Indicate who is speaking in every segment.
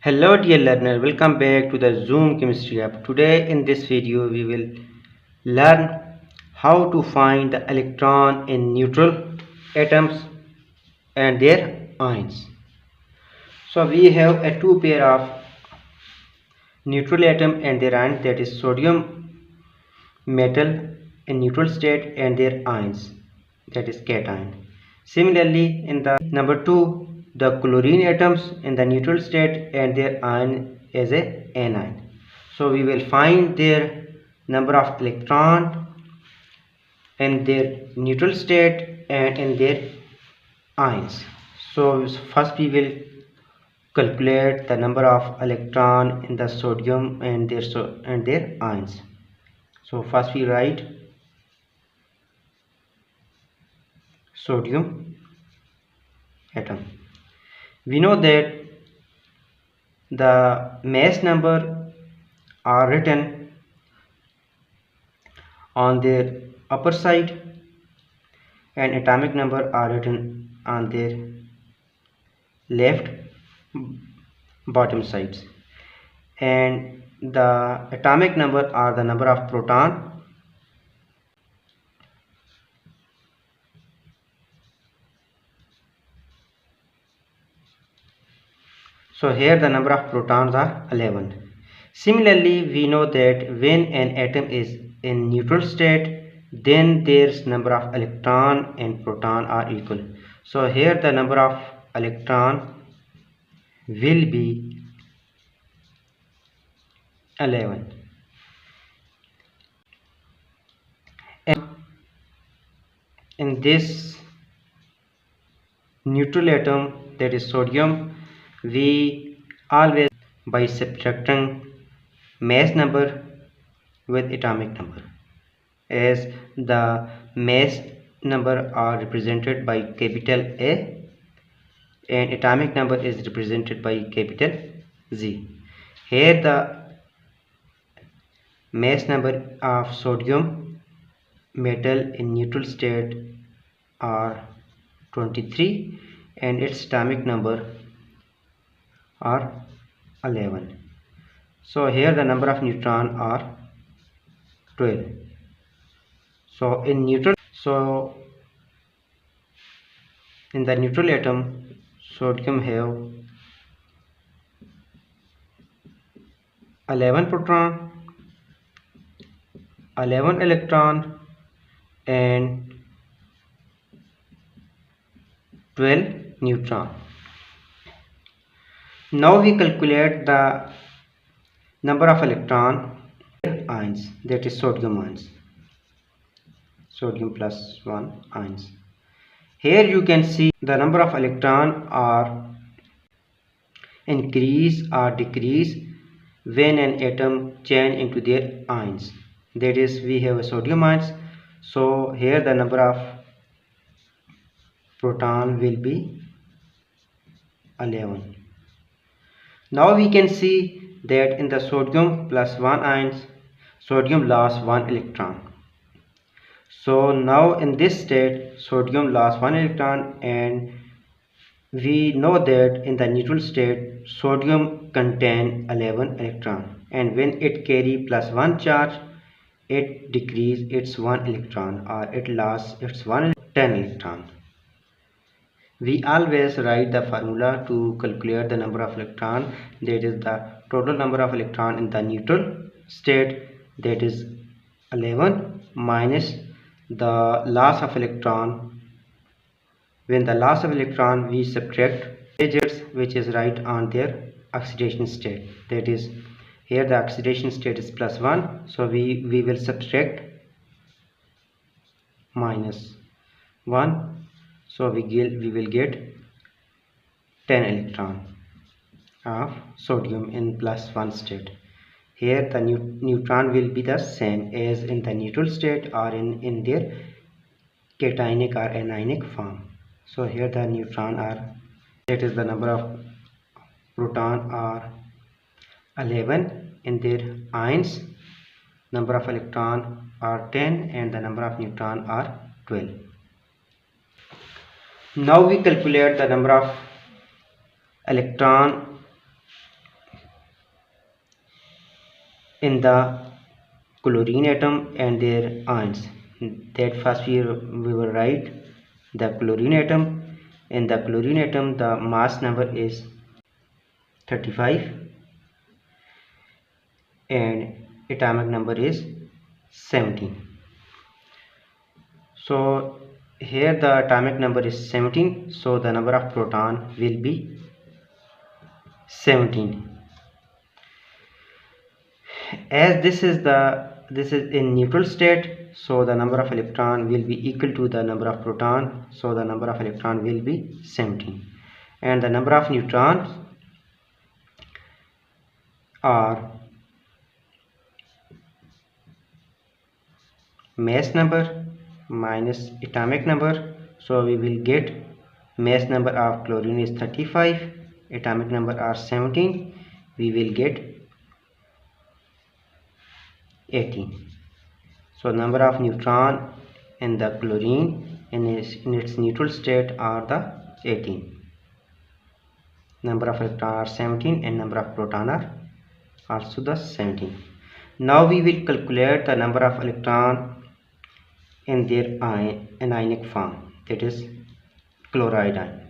Speaker 1: Hello dear learner, welcome back to the Zoom Chemistry app. Today in this video we will learn how to find the electron in neutral atoms and their ions. So we have a two pair of neutral atom and their ions, that is sodium metal in neutral state and their ions, that is cation. Similarly, in the number 2, the chlorine atoms in the neutral state and their ion is a anion. So we will find their number of electron in their neutral state and in their ions. So first we will calculate the number of electron in the sodium and their ions. So first we write sodium atom. We know that the mass number are written on their upper side and atomic number are written on their left bottom sides, and the atomic number are the number of proton so here the number of protons are 11. Similarly, we know that when an atom is in neutral state, then their number of electron and proton are equal. So here the number of electron will be 11. And in this neutral atom, that is sodium, we always by subtracting mass number with atomic number, as the mass number are represented by capital A and atomic number is represented by capital Z. Here the mass number of sodium metal in neutral state are 23 and its atomic number are 11. So here the number of neutron are 12. So in the neutral atom, sodium have 11 proton, 11 electron and 12 neutron. Now we calculate the number of electron ions, that is sodium ions, sodium plus 1 ions. Here you can see the number of electron are increase or decrease when an atom change into their ions, that is we have a sodium ions, so here the number of proton will be 11. Now we can see that in the sodium plus 1 ions, sodium lost 1 electron. So now in this state sodium lost 1 electron, and we know that in the neutral state sodium contain 11 electron, and when it carry plus 1 charge it decrease its 1 electron, or it lost its 10 electron. We always write the formula to calculate the number of electron, that is the total number of electron in the neutral state, that is 11 minus the loss of electron. When the loss of electron, we subtract digits which is right on their oxidation state, that is here the oxidation state is plus 1, so we will subtract minus 1, so we will get 10 electron of sodium in plus 1 state. Here the neutron will be the same as in the neutral state or in their cationic or anionic form. So here the neutron are, that is the number of proton are 11, in their ions number of electron are 10 and the number of neutron are 12. Now we calculate the number of electron in the chlorine atom and their ions. That first we will write the chlorine atom. In the chlorine atom, the mass number is 35 and atomic number is 17. So here the atomic number is 17, so the number of proton will be 17. As this is in neutral state, so the number of electron will be equal to the number of proton, so the number of electron will be 17, and the number of neutrons are mass number minus atomic number. So we will get mass number of chlorine is 35, atomic number are 17, we will get 18. So number of neutron in the chlorine in its neutral state are the 18. Number of electron are 17 and number of proton are also the 17. Now we will calculate the number of electron in their anionic form, that is chloride ion.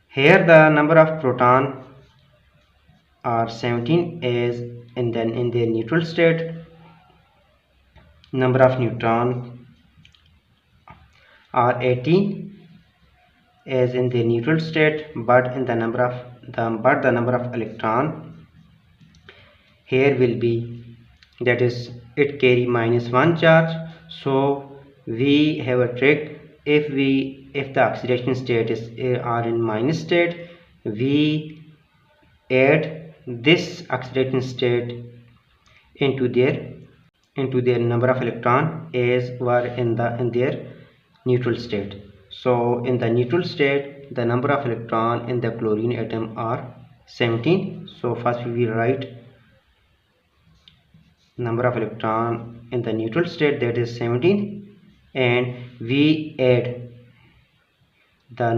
Speaker 1: Here the number of proton are 17 as in their neutral state. Number of neutron are 18 as in the neutral state, but in the number of electron here will be, that is it carry -1 charge. So we have a trick. If the oxidation state are in minus state, we add this oxidation state into their number of electron as were in their neutral state. So in the neutral state, the number of electron in the chlorine atom are 17. So first we will write number of electron in the neutral state, that is 17, and we add the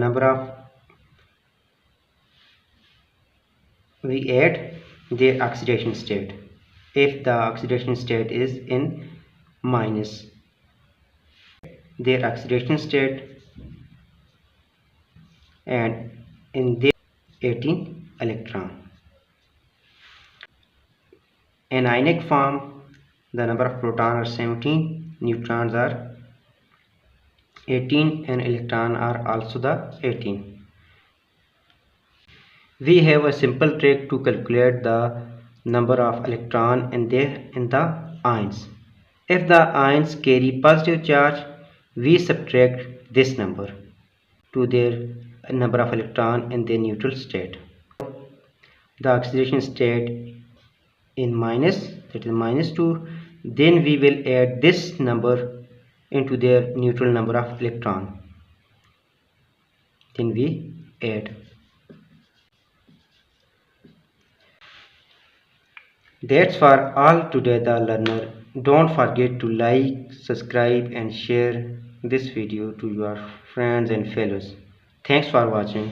Speaker 1: their oxidation state if the oxidation state is in minus, their oxidation state, and in their 18 electron. In ionic form, the number of protons are 17, neutrons are 18, and electrons are also the 18. We have a simple trick to calculate the number of electrons in the ions. If the ions carry positive charge, we subtract this number to their number of electrons in their neutral state. The oxidation state in minus, that is -2, then we will add this number into their neutral number of electron. Then we add. That's for all today, the learner. Don't forget to like, subscribe and share this video to your friends and fellows. Thanks for watching.